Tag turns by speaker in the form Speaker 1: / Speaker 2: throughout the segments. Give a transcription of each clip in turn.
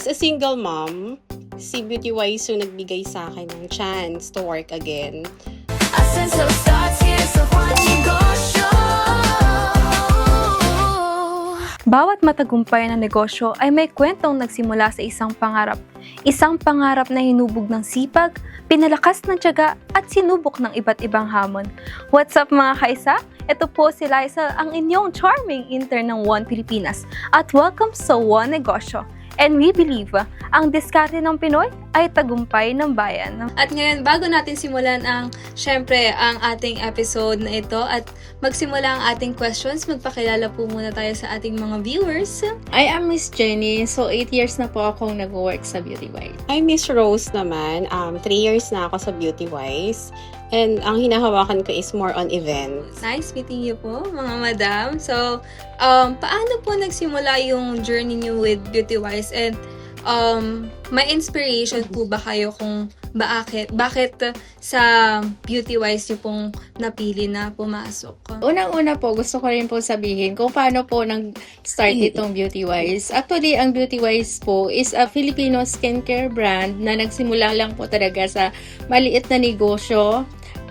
Speaker 1: As a single mom, si Beauty Wise yung nagbigay sa akin ng chance to work again.
Speaker 2: Bawat matagumpay na negosyo ay may kwentong nagsimula sa isang pangarap. Isang pangarap na hinubog ng sipag, pinalakas ng tiyaga at sinubok ng iba't ibang hamon. What's up mga kaisa? Ito po si Liza, ang inyong charming intern ng One Pilipinas. At welcome sa One Negosyo. And we believe, ang diskarte ng Pinoy ay tagumpay ng bayan.
Speaker 3: At ngayon, bago natin simulan ang ating episode na ito at magsimula ang ating questions, magpakilala po muna tayo sa ating mga viewers.
Speaker 4: I am Miss Jenny. So, 8 years na po akong nag-work sa Beauty Wise.
Speaker 1: I'm Miss Rose naman. 3 years na ako sa Beauty Wise. And ang hinahawakan ko is more on events.
Speaker 3: Nice meeting you po, mga madam. So, paano po nagsimula yung journey niyo with Beauty Wise? And may inspiration po ba kayo kung bakit sa Beauty Wise niyo pong napili na pumasok?
Speaker 4: Unang-una po, gusto ko rin po sabihin kung paano po nag-start itong Beauty Wise. Actually, ang Beauty Wise po is a Filipino skincare brand na nagsimula lang po talaga sa maliit na negosyo.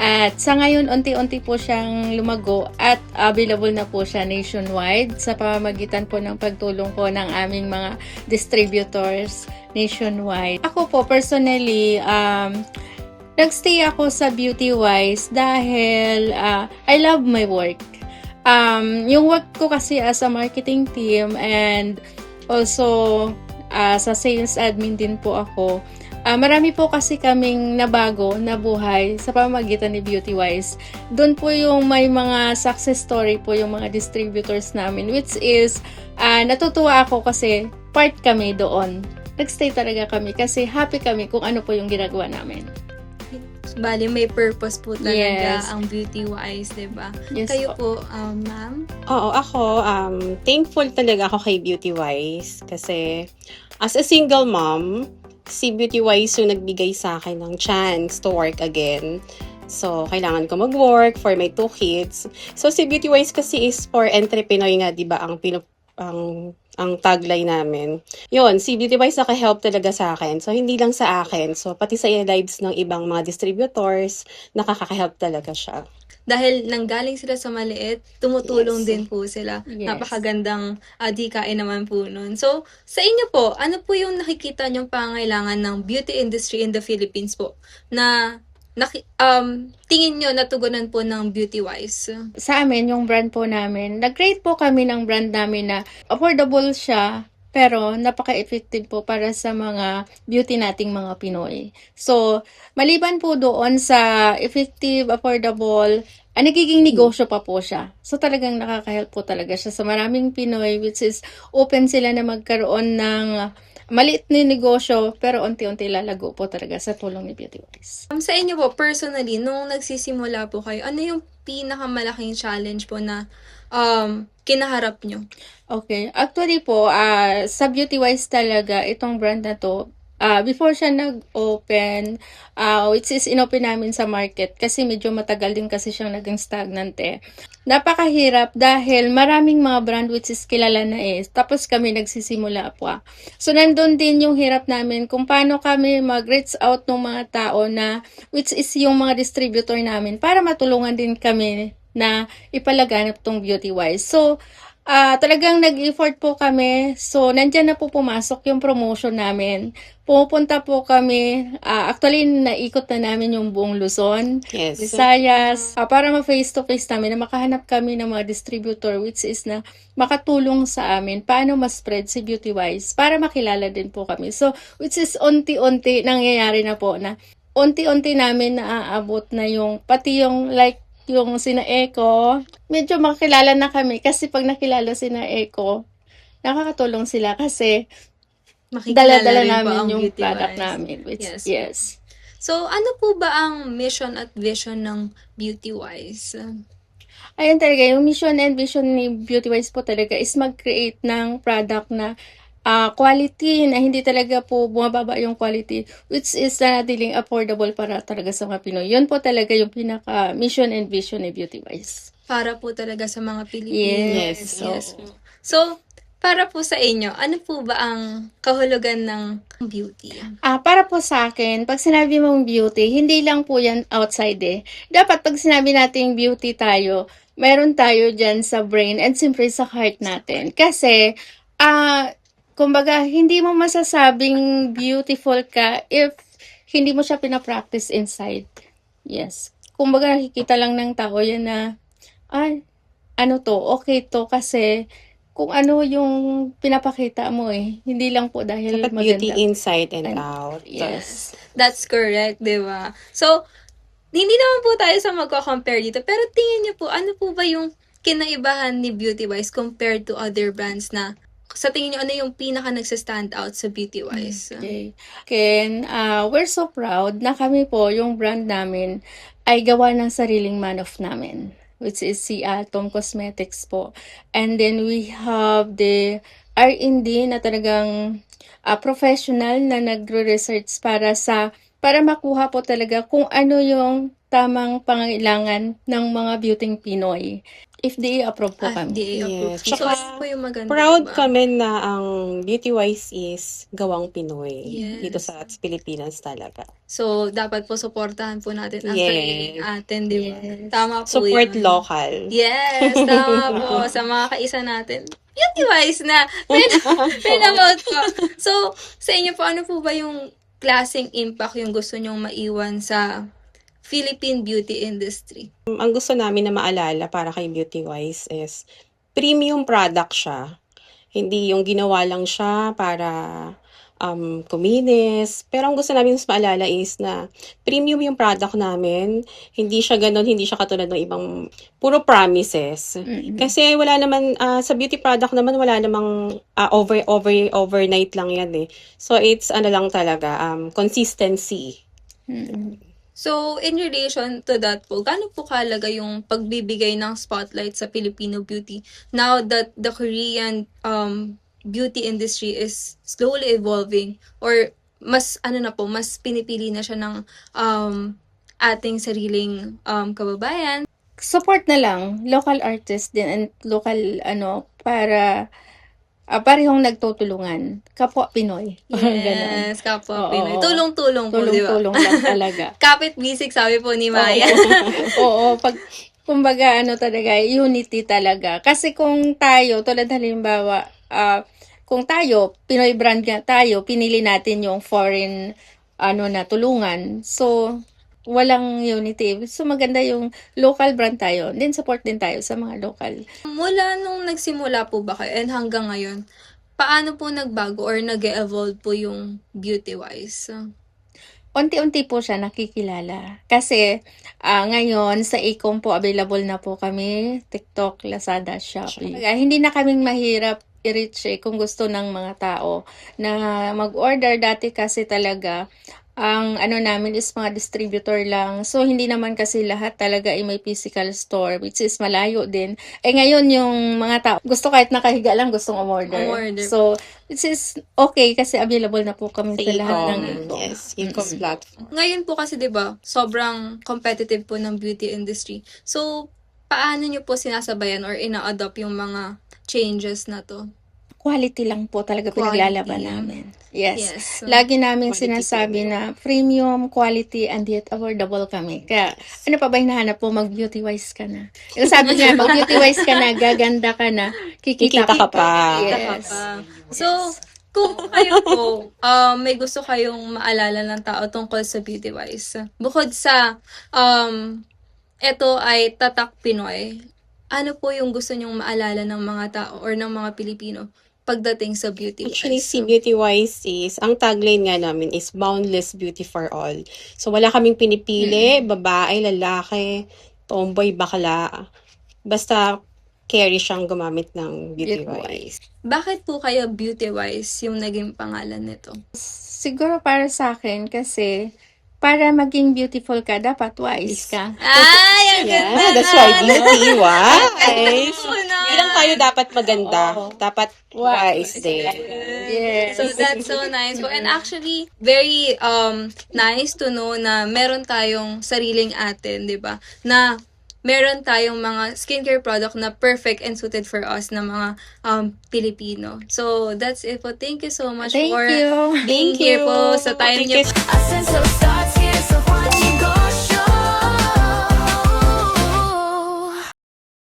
Speaker 4: At sa ngayon, unti-unti po siyang lumago at available na po siya nationwide sa pamamagitan po ng pagtulong po ng aming mga distributors nationwide. Ako po, personally, nagstay ako sa Beauty Wise dahil I love my work. Yung work ko kasi as a marketing team and also sa sales admin din po ako. Marami po kasi kaming nabago na buhay sa pamamagitan ni Beauty Wise. Doon po yung may mga success story po yung mga distributors namin, which is natutuwa ako kasi part kami doon. Nagstay talaga kami kasi happy kami kung ano po yung ginagawa namin.
Speaker 3: Bali, may purpose po talaga
Speaker 4: Yes.
Speaker 3: ang Beauty Wise, diba?
Speaker 4: Yes
Speaker 3: Kayo
Speaker 4: po.
Speaker 3: po, ma'am?
Speaker 1: Oo, ako, thankful talaga ako kay Beauty Wise kasi as a single mom, si Beauty Wise yung nagbigay sa akin ng chance to work again. So, kailangan ko mag-work for my 2 kids. So, si Beauty Wise kasi is for entrepreneur nga, di ba, ang tagline namin. Yun, si Beauty Wise naka-help talaga sa akin. So, hindi lang sa akin. So, pati sa lives ng ibang mga distributors, nakaka-help talaga siya.
Speaker 3: Dahil nanggaling sila sa maliit, tumutulong
Speaker 1: Yes.
Speaker 3: din po sila.
Speaker 4: Yes.
Speaker 3: Napakagandang adhikain naman po nun. So, sa inyo po, ano po yung nakikita niyong pangailangan ng beauty industry in the Philippines po na tingin nyo natugunan po ng Beauty Wise?
Speaker 4: Sa amin, yung brand po namin, nag-create po kami ng brand namin na affordable siya, pero napaka-effective po para sa mga beauty nating mga Pinoy. So, maliban po doon sa effective, affordable, nagiging negosyo pa po siya. So, talagang nakaka-help po talaga siya sa maraming Pinoy, which is open sila na magkaroon ng maliit na negosyo, pero unti-unti lalago po talaga sa tulong ni Beauty Wise.
Speaker 3: Sa inyo po, personally, nung nagsisimula po kayo, ano yung pinakamalaking challenge po na kinaharap nyo?
Speaker 4: Okay. Actually po, sa Beauty Wise talaga, itong brand na to, before siya nag-open, which is inopen namin sa market kasi medyo matagal din kasi siyang naging stagnant eh. Napakahirap dahil maraming mga brand which is kilala na eh. Tapos kami nagsisimula po. So, nandun din yung hirap namin kung paano kami mag-reach out ng mga tao na which is yung mga distributor namin para matulungan din kami na ipalaganap tong Beauty Wise. So, talagang nag-effort po kami. So, nandyan na po pumasok yung promotion namin. Pupunta po kami, actually, naikot na namin yung buong Luzon,
Speaker 1: Yes.
Speaker 4: Visayas, para ma-face-to-face namin na makahanap kami ng mga distributor which is na makatulong sa amin paano ma-spread si Beauty Wise para makilala din po kami. So, which is unti-unti nangyayari na po na unti-unti namin naaabot na yung, pati yung like, yung sina Eko, medyo makilala na kami kasi pag nakilala sina Eko, nakakatulong sila kasi
Speaker 3: Makikilala
Speaker 4: dala-dala
Speaker 3: rin po
Speaker 4: namin
Speaker 3: ang
Speaker 4: yung
Speaker 3: Beauty
Speaker 4: product
Speaker 3: Wise.
Speaker 4: namin. Which,
Speaker 3: Yes.
Speaker 4: yes.
Speaker 3: So, ano po ba ang mission at vision ng Beauty Wise?
Speaker 4: Ayun talaga, yung mission and vision ni Beauty Wise po talaga is mag-create ng product na quality, na hindi talaga po bumababa yung quality, which is nanatiling affordable para talaga sa mga Pinoy. Yun po talaga yung pinaka-mission and vision ni Beauty Wise.
Speaker 3: Para po talaga sa mga Pilipinas.
Speaker 4: Yes.
Speaker 3: So, para po sa inyo, ano po ba ang kahulugan ng beauty?
Speaker 4: Para po sa akin, pag sinabi mong beauty, hindi lang po yan outside eh. Dapat pag sinabi nating beauty tayo, meron tayo dyan sa brain and siyempre sa heart natin. Kasi, kumbaga, hindi mo masasabing beautiful ka if hindi mo siya pinapractice inside. Yes. Kumbaga, nakikita lang ng tao yan na, ano to, okay to kasi kung ano yung pinapakita mo eh. Hindi lang po dahil
Speaker 1: Dapat beauty
Speaker 4: maganda.
Speaker 1: inside and
Speaker 4: And-
Speaker 1: out.
Speaker 4: Yes.
Speaker 3: That's correct, di ba? So, hindi naman po tayo sa magko-compare dito, pero tingin niyo po, ano po ba yung kinaibahan ni Beauty Wise compared to other brands na sa tingin niyo, ano yung pinaka nagsa-stand out sa Beauty Wise?
Speaker 4: Okay. Ken, we're so proud na kami po, yung brand namin, ay gawa ng sariling man-of namin, which is si Atom Cosmetics po. And then we have the R&D na talagang professional na nagre-research para makuha po talaga kung ano yung tamang pangailangan ng mga beauty Pinoy. FDA approved po kami.
Speaker 3: FDA approved.
Speaker 1: Yes.
Speaker 3: So,
Speaker 1: Tsaka,
Speaker 3: ano po yung maganda?
Speaker 1: Proud
Speaker 3: diba?
Speaker 1: kami na ang Beauty Wise is gawang Pinoy.
Speaker 3: Yes.
Speaker 1: Dito sa Pilipinas talaga.
Speaker 3: So, dapat po supportahan po natin ang
Speaker 1: Yes.
Speaker 3: sariling atin, di ba?
Speaker 4: Yes.
Speaker 3: Tama po
Speaker 1: Support
Speaker 3: yun.
Speaker 1: local.
Speaker 3: Yes, tama po. Sa mga kaisa natin. Beauty Wise na. Pinabout po. So, sa inyo po, ano po ba yung klaseng impact yung gusto nyong maiwan sa Philippine beauty industry?
Speaker 1: Ang gusto namin na maalala para kay Beauty Wise is premium product siya. Hindi yung ginawa lang siya para kuminis. Pero ang gusto namin mas maalala is na premium yung product namin. Hindi siya ganun, hindi siya katulad ng ibang puro promises.
Speaker 4: Mm-mm.
Speaker 1: Kasi wala naman, sa beauty product naman, wala namang overnight lang yan eh. So it's ano lang talaga, consistency.
Speaker 4: Mm-mm.
Speaker 3: So, in relation to that po, gaano po kahalaga yung pagbibigay ng spotlight sa Filipino beauty now that the Korean beauty industry is slowly evolving or mas mas pinipili na siya ng ating sariling kababayan?
Speaker 4: Support na lang, local artists din and local para parehong nagtutulungan. Kapwa Pinoy. Parang ganon.
Speaker 3: Yes, kapwa
Speaker 4: Oo.
Speaker 3: Pinoy. Tulong-tulong po, di ba?
Speaker 4: Tulong-tulong lang talaga.
Speaker 3: Kapit bisig, sabi po ni Maya.
Speaker 4: Oo, kumbaga talaga, unity talaga. Kasi kung tayo, tulad halimbawa, kung tayo, Pinoy brand nga tayo, pinili natin yung foreign, na tulungan. So, walang unity. So, maganda yung local brand tayo. Then, support din tayo sa mga local.
Speaker 3: Mula nung nagsimula po ba kayo and hanggang ngayon, paano po nagbago or nag-evolve po yung beauty-wise?
Speaker 4: Unti-unti po siya nakikilala. Kasi ngayon sa e-com po available na po kami, TikTok, Lazada, Shopee. Hindi na kaming mahirap i-reach kung gusto ng mga tao na mag-order. Dati kasi talaga ang namin is mga distributor lang. So, hindi naman kasi lahat talaga ay may physical store, which is malayo din. Ngayon yung mga tao, gusto kahit nakahiga lang, gustong umorder. So, which is okay kasi available na po kami sa lahat ng e-com.
Speaker 1: Yes, e-com platform.
Speaker 3: Ngayon po kasi 'di ba, sobrang competitive po ng beauty industry. So, paano niyo po sinasabayan or ina-adopt yung mga changes na to?
Speaker 4: Quality lang po talaga pinaglalaban namin. Yes.
Speaker 3: Yes.
Speaker 4: Lagi namin
Speaker 1: Quality
Speaker 4: sinasabi na premium, quality, and yet affordable kami. Kaya, ano pa ba hinahanap po? Mag-beauty wise ka na. Yung sabi niya, mag-beauty wise ka na, gaganda ka na, kikita
Speaker 1: Kikita ka pa.
Speaker 4: Yes.
Speaker 3: So, kung kayo po, may gusto kayong maalala ng tao tungkol sa beauty wise, bukod sa ito ay Tatak Pinoy, ano po yung gusto nyong maalala ng mga tao or ng mga Pilipino pagdating sa beauty wise?
Speaker 1: Actually, si Beauty Wise is, ang tagline nga namin is boundless beauty for all. So, wala kaming pinipili, babae, lalaki, tomboy, bakla. Basta, carry siyang gumamit ng Beauty Wise.
Speaker 3: Bakit po kaya beauty wise yung naging pangalan nito?
Speaker 4: Siguro para sa akin, kasi para maging beautiful ka, dapat wise ka.
Speaker 3: Ay, ang
Speaker 1: Yeah,
Speaker 3: ganda
Speaker 1: that's
Speaker 3: na!
Speaker 1: why beauty wise.
Speaker 3: Oo na.
Speaker 1: Hindi lang tayo dapat maganda.
Speaker 4: Oo.
Speaker 1: Dapat wise din.
Speaker 4: Yes.
Speaker 3: So that's so nice po. And actually, very nice to know na meron tayong sariling atin, 'di ba? Na meron tayong mga skincare product na perfect and suited for us na mga Pilipino. So, that's it po. Thank you so much
Speaker 4: Thank
Speaker 3: for
Speaker 4: you.
Speaker 3: being here po sa time
Speaker 1: Thank
Speaker 3: niyo.
Speaker 1: you.